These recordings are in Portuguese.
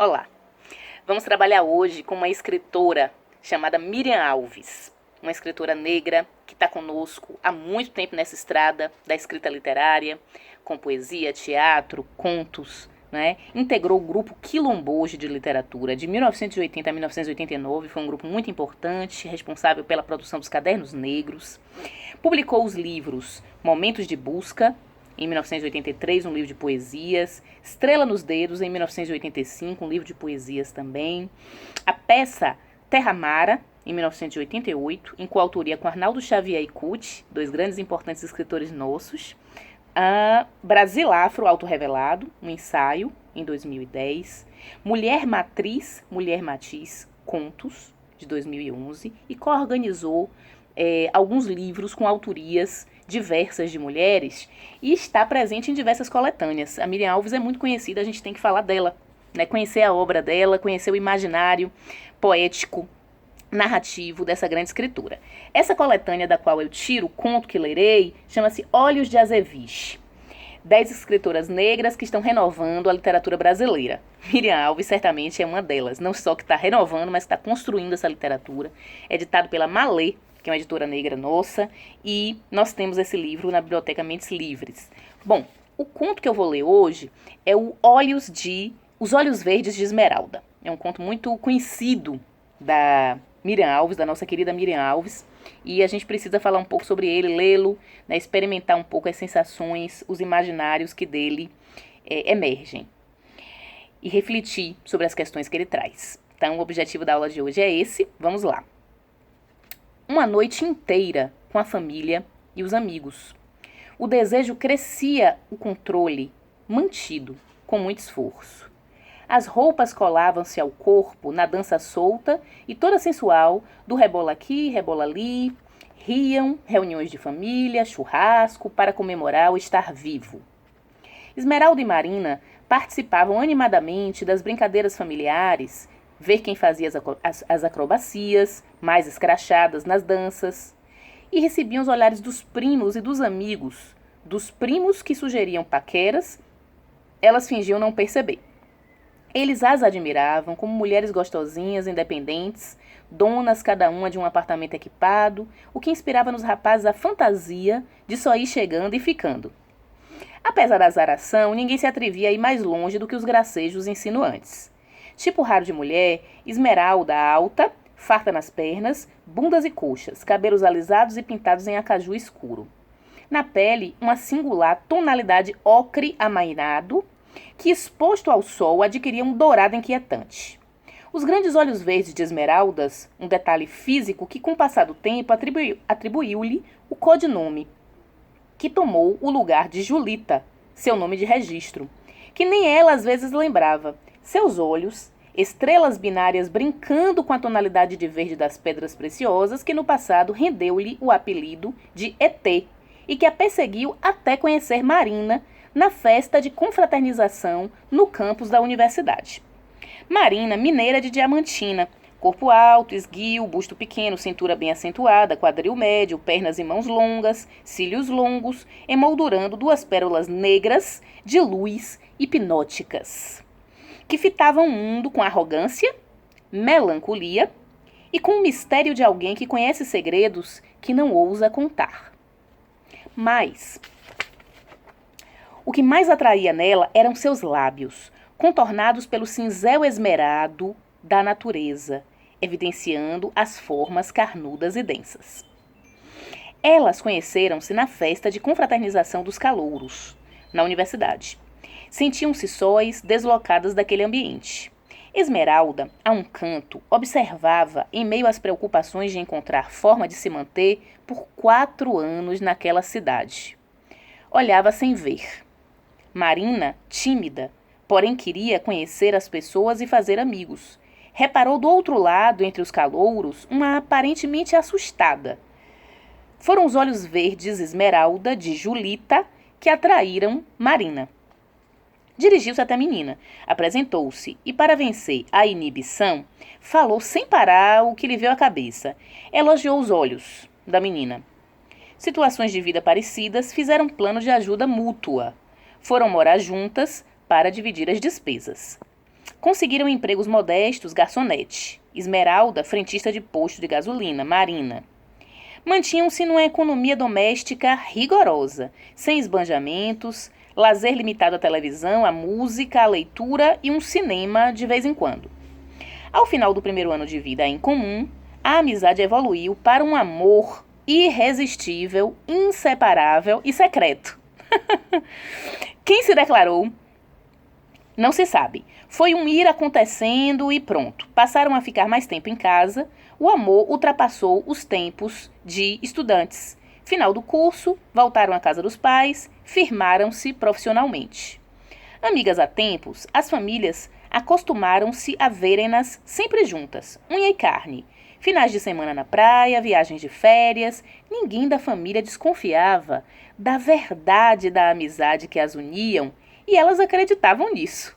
Olá, vamos trabalhar hoje com uma escritora chamada Miriam Alves, uma escritora negra que está conosco há muito tempo nessa estrada da escrita literária, com poesia, teatro, contos, né? Integrou o grupo Quilomboje de Literatura de 1980 a 1989, foi um grupo muito importante, responsável pela produção dos Cadernos Negros. Publicou os livros Momentos de Busca, em 1983, um livro de poesias, Estrela nos Dedos, em 1985, um livro de poesias também, a peça Terra Mara, em 1988, em coautoria com Arnaldo Xavier e Cuti, dois grandes e importantes escritores nossos, a Brasil Afro Autorrevelado, um ensaio, em 2010, Mulher Matriz, Mulher Matiz, Contos, de 2011, e coorganizou alguns livros com autorias diversas de mulheres e está presente em diversas coletâneas. A Miriam Alves é muito conhecida, a gente tem que falar dela, né? Conhecer a obra dela, conhecer o imaginário poético, narrativo dessa grande escritora. Essa coletânea da qual eu tiro o conto que lerei chama-se Olhos de Azeviche. 10 escritoras negras que estão renovando a literatura brasileira. Miriam Alves certamente é uma delas, não só que está renovando, mas está construindo essa literatura. Editado pela Malê, que é uma editora negra nossa, e nós temos esse livro na Biblioteca Mentes Livres. Bom, o conto que eu vou ler hoje é Os Olhos Verdes de Esmeralda. É um conto muito conhecido da Miriam Alves, da nossa querida Miriam Alves, e a gente precisa falar um pouco sobre ele, lê-lo, né, experimentar um pouco as sensações, os imaginários que dele emergem, e refletir sobre as questões que ele traz. Então, o objetivo da aula de hoje é esse, vamos lá. Uma noite inteira com a família e os amigos. O desejo crescia, o controle mantido com muito esforço. As roupas colavam-se ao corpo na dança solta e toda sensual do rebola aqui, rebola ali. Riam, reuniões de família, churrasco para comemorar o estar vivo. Esmeralda e Marina participavam animadamente das brincadeiras familiares, ver quem fazia as acrobacias mais escrachadas nas danças, e recebiam os olhares dos primos e dos amigos, dos primos que sugeriam paqueras, elas fingiam não perceber. Eles as admiravam como mulheres gostosinhas, independentes, donas cada uma de um apartamento equipado, o que inspirava nos rapazes a fantasia de só ir chegando e ficando. Apesar da azaração, ninguém se atrevia a ir mais longe do que os gracejos insinuantes. Tipo raro de mulher, Esmeralda alta, farta nas pernas, bundas e coxas, cabelos alisados e pintados em acaju escuro. Na pele, uma singular tonalidade ocre amainado, que exposto ao sol adquiria um dourado inquietante. Os grandes olhos verdes de Esmeraldas, um detalhe físico que com o passar do tempo atribuiu-lhe o codinome, que tomou o lugar de Julita, seu nome de registro, que nem ela às vezes lembrava. Seus olhos, estrelas binárias brincando com a tonalidade de verde das pedras preciosas que no passado rendeu-lhe o apelido de ET e que a perseguiu até conhecer Marina na festa de confraternização no campus da universidade. Marina, mineira de Diamantina, corpo alto, esguio, busto pequeno, cintura bem acentuada, quadril médio, pernas e mãos longas, cílios longos, emoldurando 2 pérolas negras de luz hipnóticas, que fitavam o mundo com arrogância, melancolia e com o mistério de alguém que conhece segredos que não ousa contar. Mas o que mais atraía nela eram seus lábios, contornados pelo cinzel esmerado da natureza, evidenciando as formas carnudas e densas. Elas conheceram-se na festa de confraternização dos calouros, na universidade. Sentiam-se sóis, deslocadas daquele ambiente. Esmeralda, a um canto, observava, em meio às preocupações de encontrar forma de se manter, por 4 anos naquela cidade. Olhava sem ver. Marina, tímida, porém queria conhecer as pessoas e fazer amigos. Reparou do outro lado, entre os calouros, uma aparentemente assustada. Foram os olhos verdes Esmeralda, de Julita, que atraíram Marina. Dirigiu-se até a menina, apresentou-se e, para vencer a inibição, falou sem parar o que lhe veio à cabeça. Elogiou os olhos da menina. Situações de vida parecidas fizeram plano de ajuda mútua. Foram morar juntas para dividir as despesas. Conseguiram empregos modestos, garçonete. Esmeralda, frentista de posto de gasolina, Marina. Mantinham-se numa economia doméstica rigorosa, sem esbanjamentos, lazer limitado à televisão, à música, à leitura e um cinema de vez em quando. Ao final do primeiro ano de vida em comum, a amizade evoluiu para um amor irresistível, inseparável e secreto. Quem se declarou? Não se sabe. Foi um ir acontecendo e pronto. Passaram a ficar mais tempo em casa. O amor ultrapassou os tempos de estudantes. Final do curso, voltaram à casa dos pais, firmaram-se profissionalmente. Amigas há tempos, as famílias acostumaram-se a verem-nas sempre juntas, unha e carne. Finais de semana na praia, viagens de férias, ninguém da família desconfiava da verdade da amizade que as uniam e elas acreditavam nisso.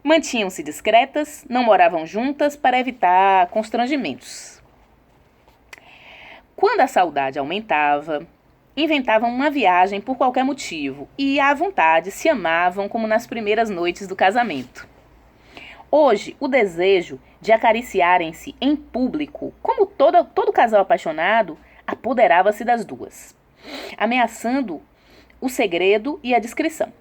Mantinham-se discretas, não moravam juntas para evitar constrangimentos. Quando a saudade aumentava, inventavam uma viagem por qualquer motivo e, à vontade, se amavam como nas primeiras noites do casamento. Hoje, o desejo de acariciarem-se em público, como todo casal apaixonado, apoderava-se das duas, ameaçando o segredo e a discrição.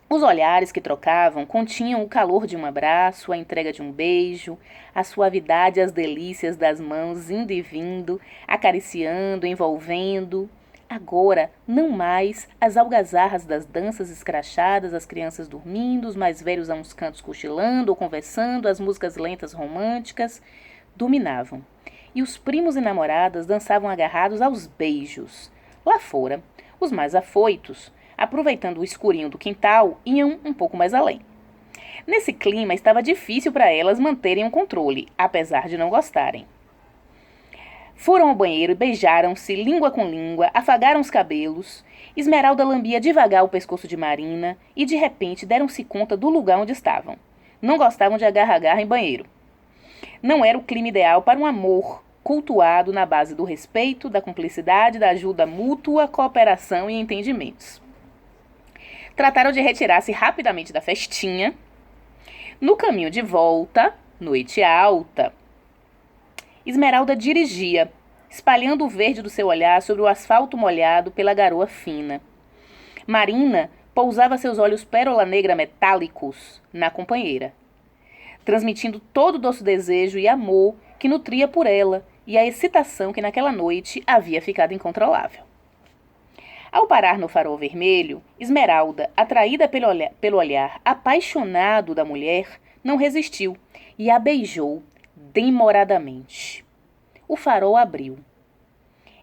Os olhares que trocavam continham o calor de um abraço, a entrega de um beijo, a suavidade e as delícias das mãos indo e vindo, acariciando, envolvendo. Agora, não mais as algazarras das danças escrachadas, as crianças dormindo, os mais velhos a uns cantos cochilando ou conversando, as músicas lentas românticas dominavam. E os primos e namoradas dançavam agarrados aos beijos. Lá fora, os mais afoitos, aproveitando o escurinho do quintal, iam um pouco mais além. Nesse clima, estava difícil para elas manterem o controle, apesar de não gostarem. Foram ao banheiro e beijaram-se, língua com língua, afagaram os cabelos. Esmeralda lambia devagar o pescoço de Marina e, de repente, deram-se conta do lugar onde estavam. Não gostavam de agarra-agarra em banheiro. Não era o clima ideal para um amor cultuado na base do respeito, da cumplicidade, da ajuda mútua, cooperação e entendimentos. Trataram de retirar-se rapidamente da festinha. No caminho de volta, noite alta, Esmeralda dirigia, espalhando o verde do seu olhar sobre o asfalto molhado pela garoa fina. Marina pousava seus olhos pérola negra metálicos na companheira, transmitindo todo o doce desejo e amor que nutria por ela e a excitação que naquela noite havia ficado incontrolável. Ao parar no farol vermelho, Esmeralda, atraída pelo olhar apaixonado da mulher, não resistiu e a beijou demoradamente. O farol abriu.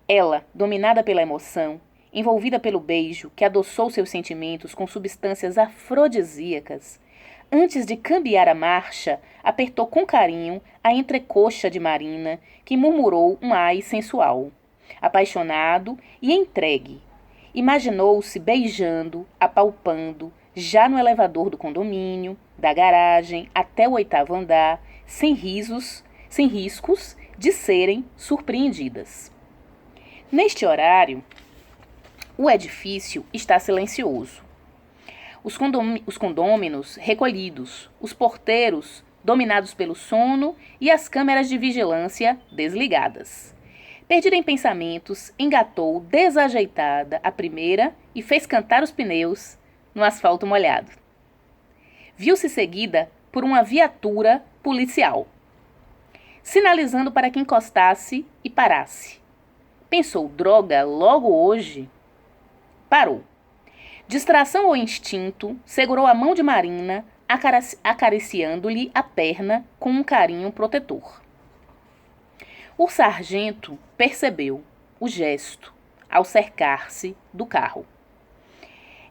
Ela, dominada pela emoção, envolvida pelo beijo que adoçou seus sentimentos com substâncias afrodisíacas, antes de cambiar a marcha, apertou com carinho a entrecoxa de Marina, que murmurou um ai sensual. Apaixonado e entregue, imaginou-se beijando, apalpando, já no elevador do condomínio, da garagem até o 8º andar, sem riscos de serem surpreendidas. Neste horário, o edifício está silencioso. Os condôminos recolhidos, os porteiros dominados pelo sono e as câmeras de vigilância desligadas. Perdida em pensamentos, engatou desajeitada a primeira e fez cantar os pneus no asfalto molhado. Viu-se seguida por uma viatura policial, sinalizando para que encostasse e parasse. Pensou, droga, logo hoje? Parou. Distração ou instinto, segurou a mão de Marina, acariciando-lhe a perna com um carinho protetor. O sargento percebeu o gesto ao cercar-se do carro.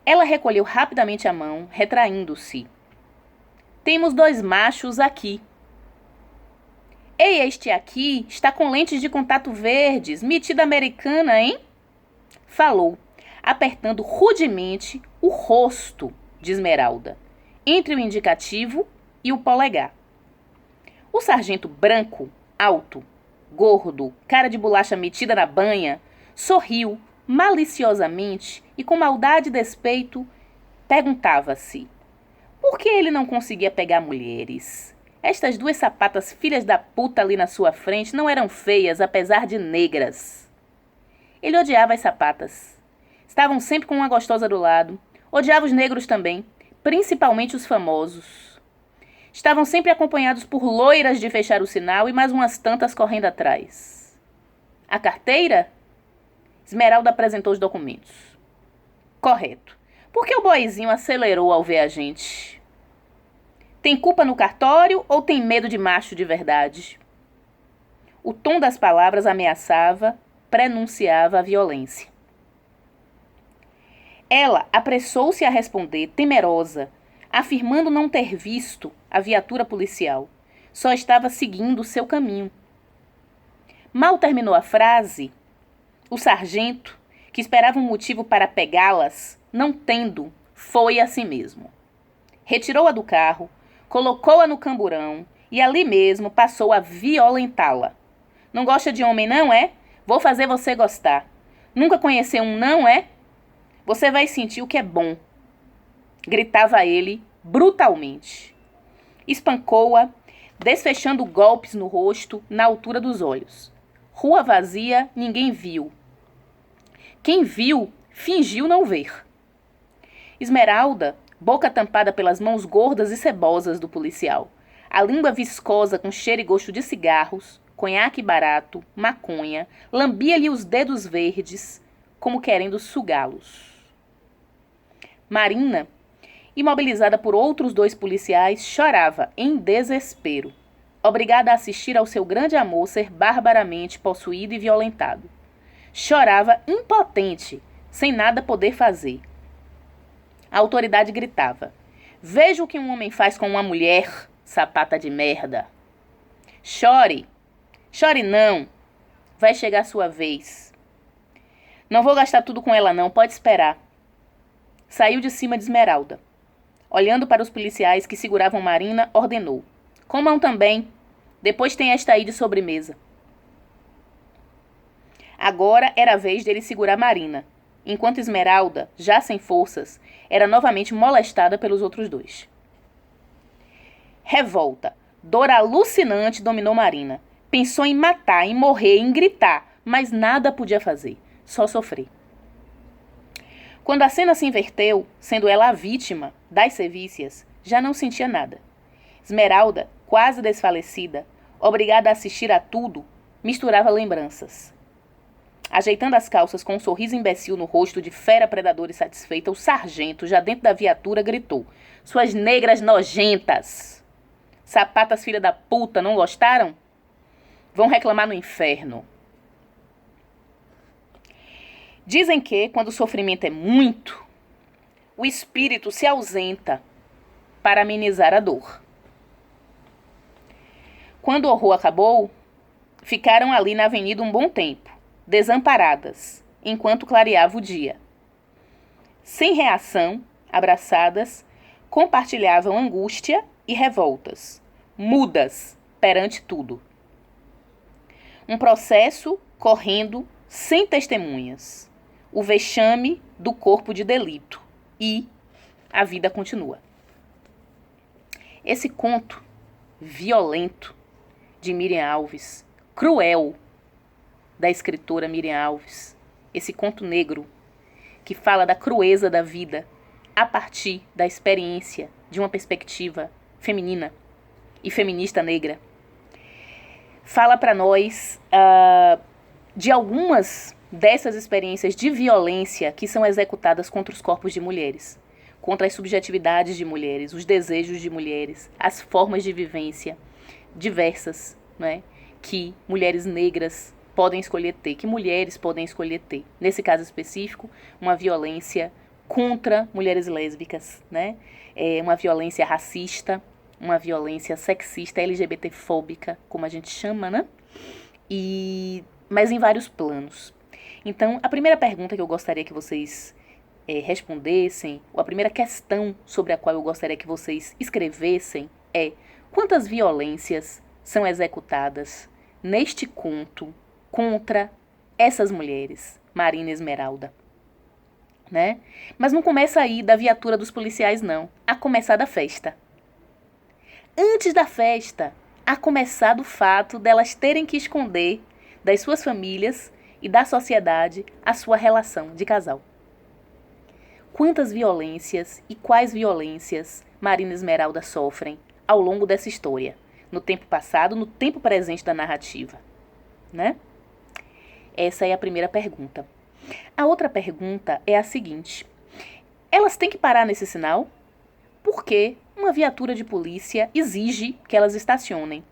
Ela recolheu rapidamente a mão, retraindo-se. Temos 2 machos aqui. Ei, este aqui está com lentes de contato verdes, metida americana, hein? Falou, apertando rudemente o rosto de Esmeralda, entre o indicativo e o polegar. O sargento branco, alto, gordo, cara de bolacha metida na banha, sorriu maliciosamente e com maldade e despeito perguntava-se: Por que ele não conseguia pegar mulheres? Estas duas sapatas filhas da puta ali na sua frente não eram feias, apesar de negras. Ele odiava as sapatas. Estavam sempre com uma gostosa do lado. Odiava os negros também, principalmente os famosos. Estavam sempre acompanhados por loiras de fechar o sinal e mais umas tantas correndo atrás. A carteira? Esmeralda apresentou os documentos. Correto. Por que o boizinho acelerou ao ver a gente? Tem culpa no cartório ou tem medo de macho de verdade? O tom das palavras ameaçava, prenunciava a violência. Ela apressou-se a responder, temerosa, afirmando não ter visto a viatura policial. Só estava seguindo seu caminho. Mal terminou a frase, o sargento, que esperava um motivo para pegá-las, não tendo, foi a si mesmo. Retirou-a do carro, colocou-a no camburão e ali mesmo passou a violentá-la. Não gosta de homem, não é? Vou fazer você gostar. Nunca conheceu um, não é? Você vai sentir o que é bom. Gritava ele brutalmente. Espancou-a, desfechando golpes no rosto, na altura dos olhos. Rua vazia, ninguém viu. Quem viu, fingiu não ver. Esmeralda, boca tampada pelas mãos gordas e cebosas do policial, a língua viscosa com cheiro e gosto de cigarros, conhaque barato, maconha, lambia-lhe os dedos verdes, como querendo sugá-los. Marina, imobilizada por outros 2 policiais, chorava em desespero, obrigada a assistir ao seu grande amor ser barbaramente possuído e violentado. Chorava impotente, sem nada poder fazer. A autoridade gritava: veja o que um homem faz com uma mulher, sapata de merda. Chore. Chore não. Vai chegar a sua vez. Não vou gastar tudo com ela não, pode esperar. Saiu de cima de Esmeralda. Olhando para os policiais que seguravam Marina, ordenou: comam também. Depois tem esta aí de sobremesa. Agora era a vez dele segurar Marina, enquanto Esmeralda, já sem forças, era novamente molestada pelos outros 2. Revolta, dor alucinante dominou Marina. Pensou em matar, em morrer, em gritar, mas nada podia fazer, só sofrer. Quando a cena se inverteu, sendo ela a vítima das sevícias, já não sentia nada. Esmeralda, quase desfalecida, obrigada a assistir a tudo, misturava lembranças. Ajeitando as calças com um sorriso imbecil no rosto de fera predadora e satisfeita, o sargento, já dentro da viatura, gritou: suas negras nojentas! Sapatas filha da puta, não gostaram? Vão reclamar no inferno. Dizem que, quando o sofrimento é muito, o espírito se ausenta para amenizar a dor. Quando o horror acabou, ficaram ali na avenida um bom tempo, desamparadas, enquanto clareava o dia. Sem reação, abraçadas, compartilhavam angústia e revoltas, mudas perante tudo. Um processo correndo sem testemunhas, o vexame do corpo de delito e a vida continua. Esse conto violento de Miriam Alves, cruel, da escritora Miriam Alves, esse conto negro que fala da crueza da vida a partir da experiência de uma perspectiva feminina e feminista negra, fala para nós de algumas dessas experiências de violência que são executadas contra os corpos de mulheres, contra as subjetividades de mulheres, os desejos de mulheres, as formas de vivência diversas, né, que mulheres negras podem escolher ter, que mulheres podem escolher ter. Nesse caso específico, uma violência contra mulheres lésbicas, né? Uma violência racista, uma violência sexista, LGBTfóbica, como a gente chama, né? Mas em vários planos. Então, a primeira pergunta que eu gostaria que vocês respondessem, ou a primeira questão sobre a qual eu gostaria que vocês escrevessem é: quantas violências são executadas neste conto contra essas mulheres, Marina e Esmeralda? né? Mas não começa aí da viatura dos policiais, não. A começar da festa. Antes da festa, a começar do fato delas terem que esconder das suas famílias e da sociedade a sua relação de casal. Quantas violências e quais violências Marina Esmeralda sofrem ao longo dessa história, no tempo passado, no tempo presente da narrativa, né? Essa é a primeira pergunta. A outra pergunta é a seguinte: elas têm que parar nesse sinal? Por que uma viatura de polícia exige que elas estacionem?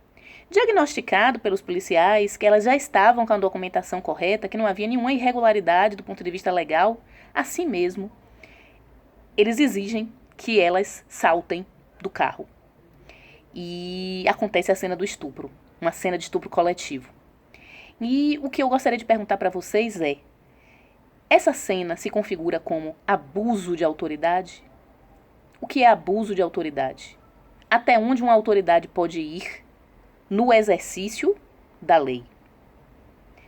Diagnosticado pelos policiais que elas já estavam com a documentação correta, que não havia nenhuma irregularidade do ponto de vista legal, assim mesmo, eles exigem que elas saltem do carro. E acontece a cena do estupro, uma cena de estupro coletivo. E o que eu gostaria de perguntar para vocês é: essa cena se configura como abuso de autoridade? O que é abuso de autoridade? Até onde uma autoridade pode ir no exercício da lei?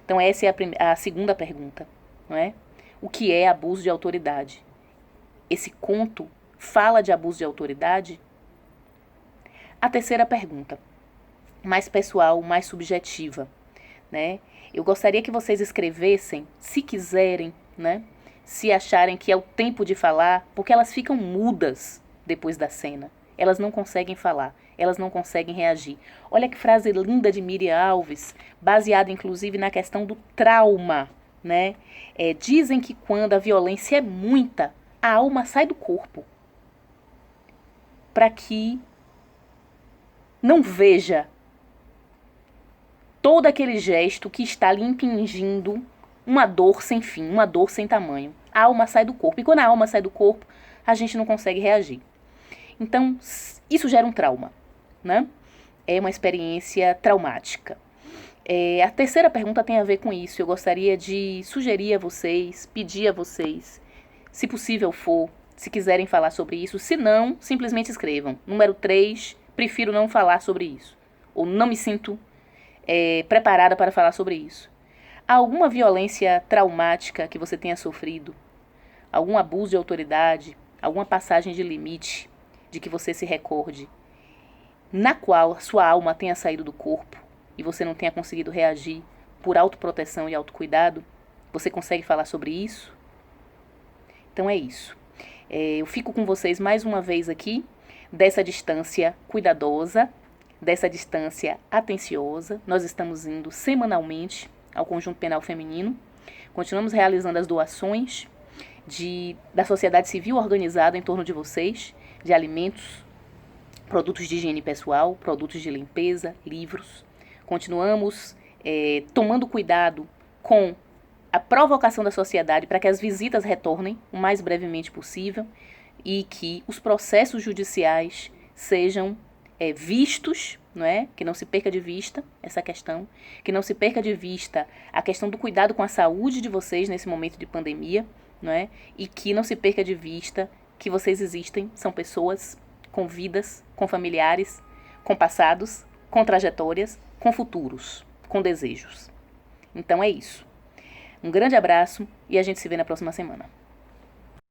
Então essa é a segunda pergunta, não é? O que é abuso de autoridade? Esse conto fala de abuso de autoridade? A terceira pergunta, mais pessoal, mais subjetiva, né? Eu gostaria que vocês escrevessem, se quiserem, né? Se acharem que é o tempo de falar, porque elas ficam mudas depois da cena. Elas não conseguem falar, elas não conseguem reagir. Olha que frase linda de Miriam Alves, baseada inclusive na questão do trauma, né? Dizem que quando a violência é muita, a alma sai do corpo, para que não veja todo aquele gesto que está lhe impingindo uma dor sem fim, uma dor sem tamanho. A alma sai do corpo. E quando a alma sai do corpo, a gente não consegue reagir. Então, isso gera um trauma, né? É uma experiência traumática. A terceira pergunta tem a ver com isso. Eu gostaria de sugerir a vocês, pedir a vocês, se possível for, se quiserem falar sobre isso. Se não, simplesmente escrevam. Número 3, prefiro não falar sobre isso. Ou não me sinto preparada para falar sobre isso. Há alguma violência traumática que você tenha sofrido? Algum abuso de autoridade? Alguma passagem de limite de que você se recorde, na qual sua alma tenha saído do corpo e você não tenha conseguido reagir por autoproteção e autocuidado? Você consegue falar sobre isso? Então é isso. Eu fico com vocês mais uma vez aqui, dessa distância cuidadosa, dessa distância atenciosa. Nós estamos indo semanalmente ao Conjunto Penal Feminino. Continuamos realizando as doações da sociedade civil organizada em torno de vocês, de alimentos, produtos de higiene pessoal, produtos de limpeza, livros. Continuamos tomando cuidado com a provocação da sociedade para que as visitas retornem o mais brevemente possível e que os processos judiciais sejam vistos, não é? Que não se perca de vista essa questão, que não se perca de vista a questão do cuidado com a saúde de vocês nesse momento de pandemia, não é? E que não se perca de vista que vocês existem, são pessoas com vidas, com familiares, com passados, com trajetórias, com futuros, com desejos. Então é isso. Um grande abraço e a gente se vê na próxima semana.